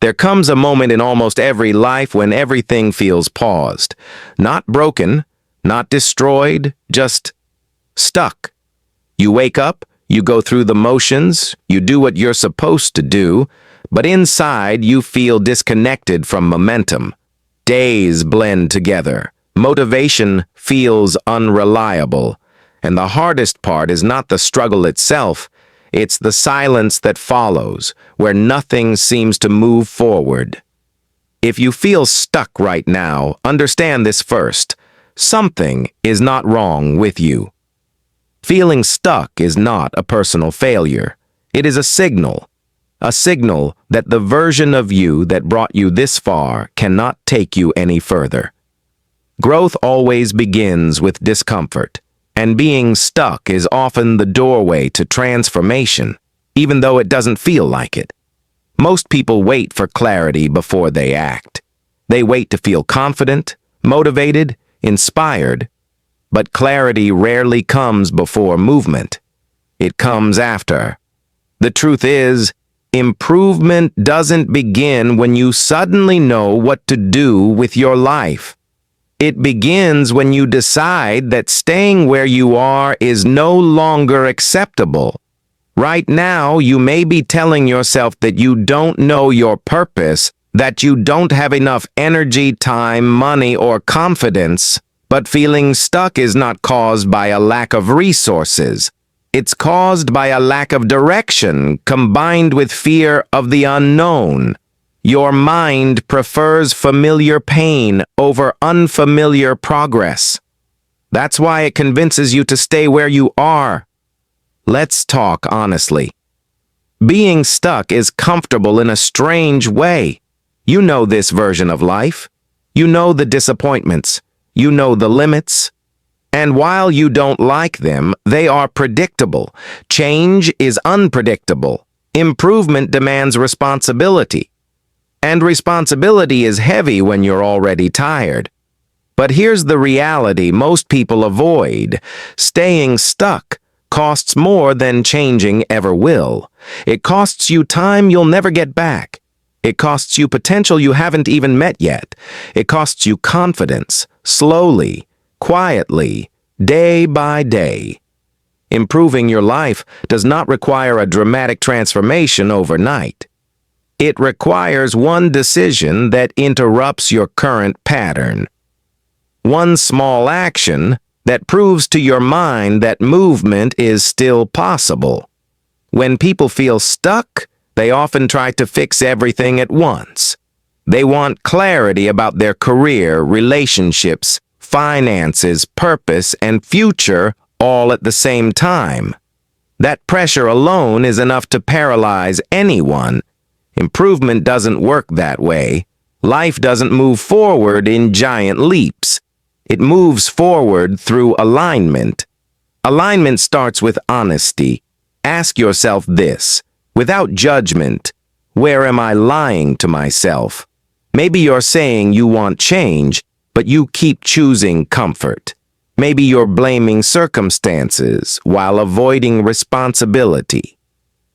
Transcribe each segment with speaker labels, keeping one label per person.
Speaker 1: There comes a moment in almost every life when everything feels paused. Not broken, not destroyed, just stuck. You wake up, you go through the motions, you do what you're supposed to do, but inside you feel disconnected from momentum. Days blend together. Motivation feels unreliable. And the hardest part is not the struggle itself, it's the silence that follows, where nothing seems to move forward. If you feel stuck right now, understand this first. Something is not wrong with you. Feeling stuck is not a personal failure. It is a signal that the version of you that brought you this far cannot take you any further. Growth always begins with discomfort, and being stuck is often the doorway to transformation, even though it doesn't feel like it. Most people wait for clarity before they act. They wait to feel confident, motivated, inspired, but clarity rarely comes before movement. It comes after. The truth is, improvement doesn't begin when you suddenly know what to do with your life. It begins when you decide that staying where you are is no longer acceptable. Right now, you may be telling yourself that you don't know your purpose, that you don't have enough energy, time, money, or confidence. But feeling stuck is not caused by a lack of resources. It's caused by a lack of direction combined with fear of the unknown. Your mind prefers familiar pain over unfamiliar progress. That's why it convinces you to stay where you are. Let's talk honestly. Being stuck is comfortable in a strange way. You know this version of life. You know the disappointments. You know the limits. And while you don't like them, they are predictable. Change is unpredictable. Improvement demands responsibility. And responsibility is heavy when you're already tired. But here's the reality most people avoid. Staying stuck costs more than changing ever will. It costs you time you'll never get back. It costs you potential you haven't even met yet. It costs you confidence, slowly, quietly, day by day. Improving your life does not require a dramatic transformation overnight. It requires one decision that interrupts your current pattern. One small action that proves to your mind that movement is still possible. When people feel stuck, they often try to fix everything at once. They want clarity about their career, relationships, finances, purpose, and future all at the same time. That pressure alone is enough to paralyze anyone. Improvement doesn't work that way. Life doesn't move forward in giant leaps. It moves forward through alignment. Alignment starts with honesty. Ask yourself this, without judgment, where am I lying to myself? Maybe you're saying you want change, but you keep choosing comfort. Maybe you're blaming circumstances while avoiding responsibility.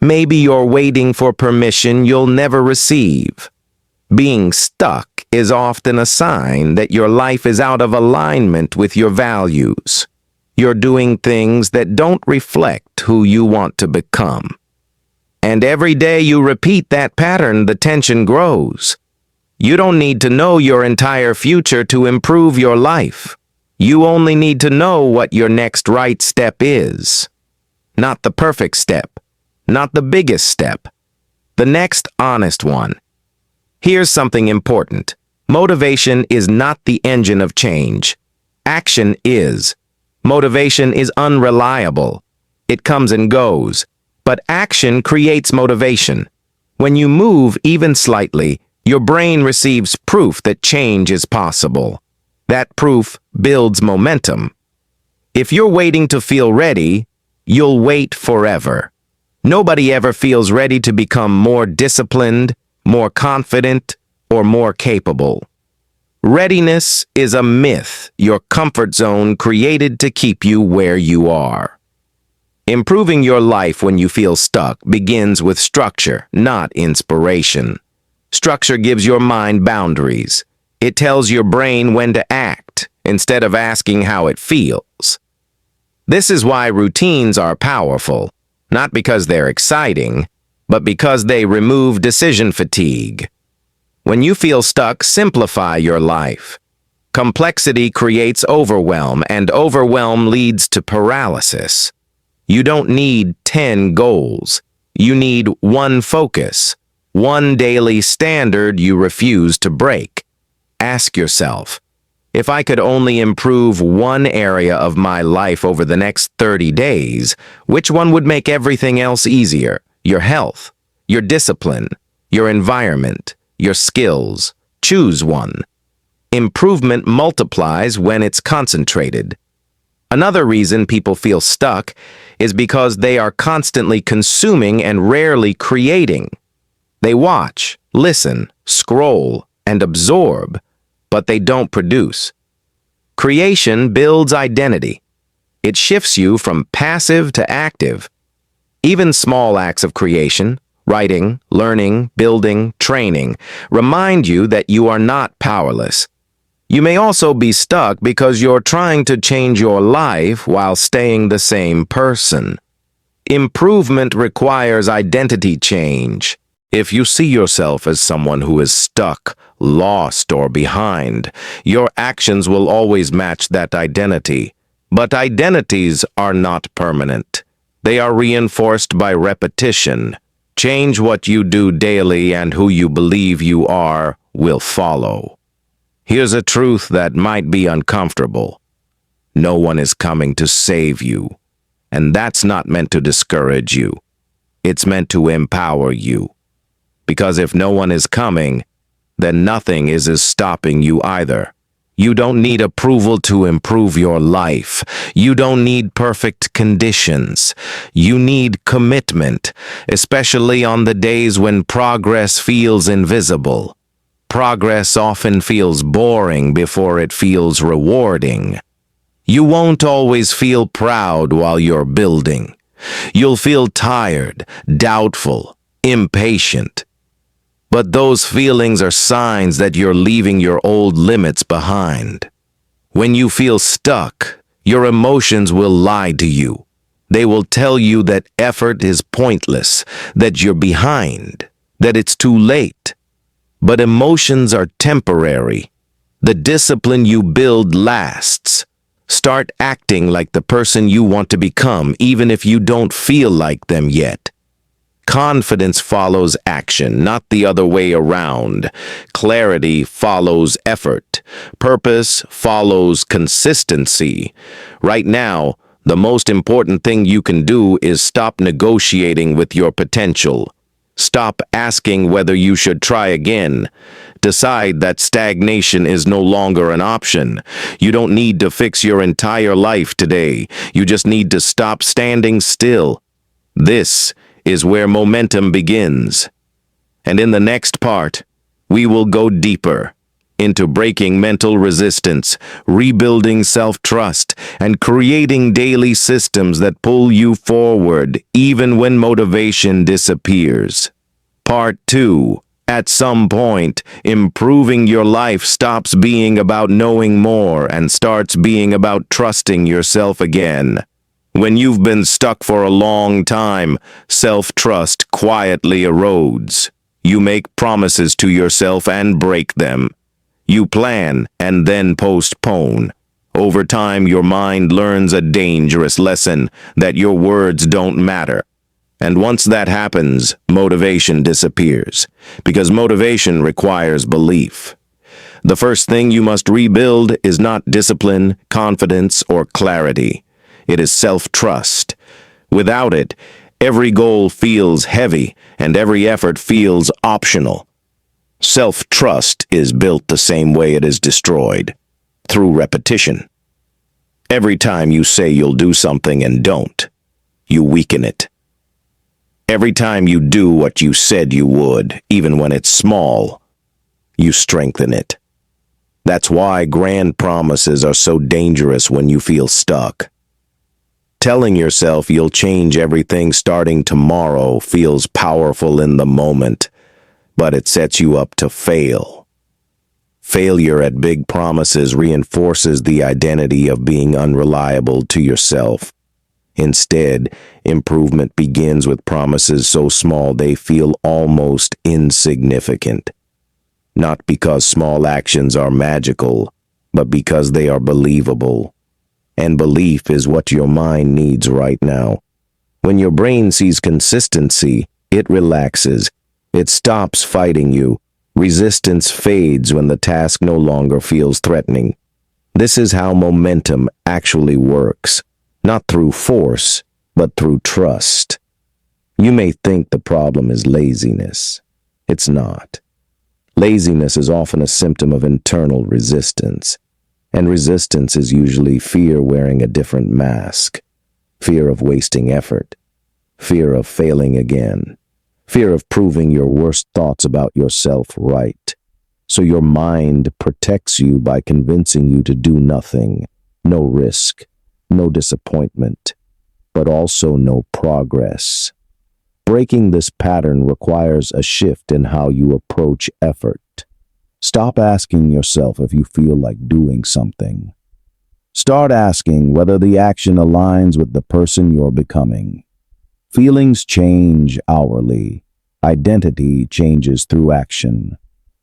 Speaker 1: Maybe you're waiting for permission you'll never receive. Being stuck is often a sign that your life is out of alignment with your values. You're doing things that don't reflect who you want to become. And every day you repeat that pattern, the tension grows. You don't need to know your entire future to improve your life. You only need to know what your next right step is. Not the perfect step. Not the biggest step. The next honest one. Here's something important. Motivation is not the engine of change. Action is. Motivation is unreliable. It comes and goes. But action creates motivation. When you move even slightly, your brain receives proof that change is possible. That proof builds momentum. If you're waiting to feel ready, you'll wait forever. Nobody ever feels ready to become more disciplined, more confident, or more capable. Readiness is a myth, your comfort zone created to keep you where you are. Improving your life when you feel stuck begins with structure, not inspiration. Structure gives your mind boundaries. It tells your brain when to act instead of asking how it feels. This is why routines are powerful, not because they're exciting, but because they remove decision fatigue. When you feel stuck, simplify your life. Complexity creates overwhelm, and overwhelm leads to paralysis. You don't need 10 goals. You need one focus, one daily standard you refuse to break. Ask yourself, if I could only improve one area of my life over the next 30 days, which one would make everything else easier? Your health, your discipline, your environment, your skills. Choose one. Improvement multiplies when it's concentrated. Another reason people feel stuck is because they are constantly consuming and rarely creating. They watch, listen, scroll, and absorb, but they don't produce. Creation builds identity. It shifts you from passive to active. Even small acts of creation, writing, learning, building, training, remind you that you are not powerless. You may also be stuck because you're trying to change your life while staying the same person. Improvement requires identity change. If you see yourself as someone who is stuck, lost, or behind, your actions will always match that identity. But identities are not permanent. They are reinforced by repetition. Change what you do daily, and who you believe you are will follow. Here's a truth that might be uncomfortable. No one is coming to save you, and that's not meant to discourage you. It's meant to empower you. Because if no one is coming, then nothing is stopping you either. You don't need approval to improve your life. You don't need perfect conditions. You need commitment, especially on the days when progress feels invisible. Progress often feels boring before it feels rewarding. You won't always feel proud while you're building. You'll feel tired, doubtful, impatient. But those feelings are signs that you're leaving your old limits behind. When you feel stuck, your emotions will lie to you. They will tell you that effort is pointless, that you're behind, that it's too late. But emotions are temporary. The discipline you build lasts. Start acting like the person you want to become, even if you don't feel like them yet. Confidence follows action, not the other way around. Clarity follows effort. Purpose follows consistency. Right now, the most important thing you can do is stop negotiating with your potential. Stop asking whether you should try again. Decide that stagnation is no longer an option. You don't need to fix your entire life today. You just need to stop standing still. This is where momentum begins. And in the next part, we will go deeper into breaking mental resistance, rebuilding self-trust, and creating daily systems that pull you forward even when motivation disappears. Part 2. At some point, improving your life stops being about knowing more and starts being about trusting yourself again. When you've been stuck for a long time, self-trust quietly erodes. You make promises to yourself and break them. You plan and then postpone. Over time, your mind learns a dangerous lesson that your words don't matter. And once that happens, motivation disappears, because motivation requires belief. The first thing you must rebuild is not discipline, confidence, or clarity. It is self-trust. Without it, every goal feels heavy and every effort feels optional. Self-trust is built the same way it is destroyed, through repetition. Every time you say you'll do something and don't, you weaken it. Every time you do what you said you would, even when it's small, you strengthen it. That's why grand promises are so dangerous when you feel stuck. Telling yourself you'll change everything starting tomorrow feels powerful in the moment, but it sets you up to fail. Failure at big promises reinforces the identity of being unreliable to yourself. Instead, improvement begins with promises so small they feel almost insignificant. Not because small actions are magical, but because they are believable. And belief is what your mind needs right now. When your brain sees consistency, it relaxes. It stops fighting you. Resistance fades when the task no longer feels threatening. This is how momentum actually works. Not through force, but through trust. You may think the problem is laziness. It's not. Laziness is often a symptom of internal resistance, and resistance is usually fear wearing a different mask. Fear of wasting effort, fear of failing again, fear of proving your worst thoughts about yourself right. So your mind protects you by convincing you to do nothing, no risk, no disappointment, but also no progress. Breaking this pattern requires a shift in how you approach effort. Stop asking yourself if you feel like doing something. Start asking whether the action aligns with the person you're becoming. Feelings change hourly. Identity changes through action.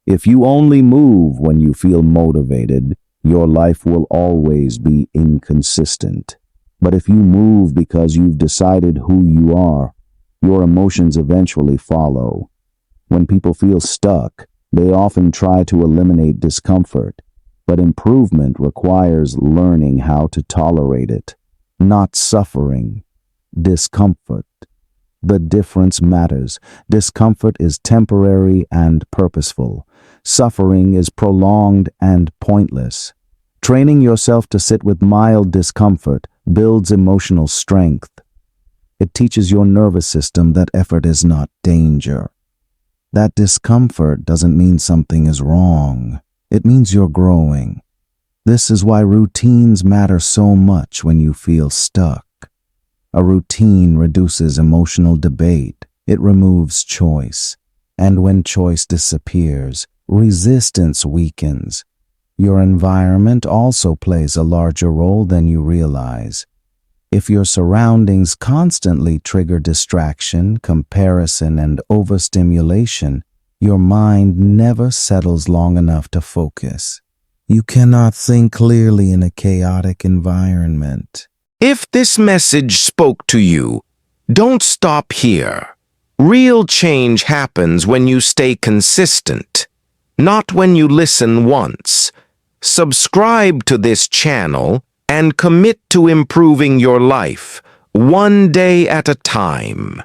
Speaker 1: If you only move when you feel motivated, your life will always be inconsistent. But if you move because you've decided who you are, your emotions eventually follow. When people feel stuck, they often try to eliminate discomfort, but improvement requires learning how to tolerate it, not suffering. Discomfort. The difference matters. Discomfort is temporary and purposeful. Suffering is prolonged and pointless. Training yourself to sit with mild discomfort builds emotional strength. It teaches your nervous system that effort is not danger. That discomfort doesn't mean something is wrong. It means you're growing. This is why routines matter so much when you feel stuck. A routine reduces emotional debate. It removes choice. And when choice disappears, resistance weakens. Your environment also plays a larger role than you realize. If your surroundings constantly trigger distraction, comparison, and overstimulation, your mind never settles long enough to focus. You cannot think clearly in a chaotic environment. If this message spoke to you, don't stop here. Real change happens when you stay consistent, not when you listen once. Subscribe to this channel and commit to improving your life, one day at a time.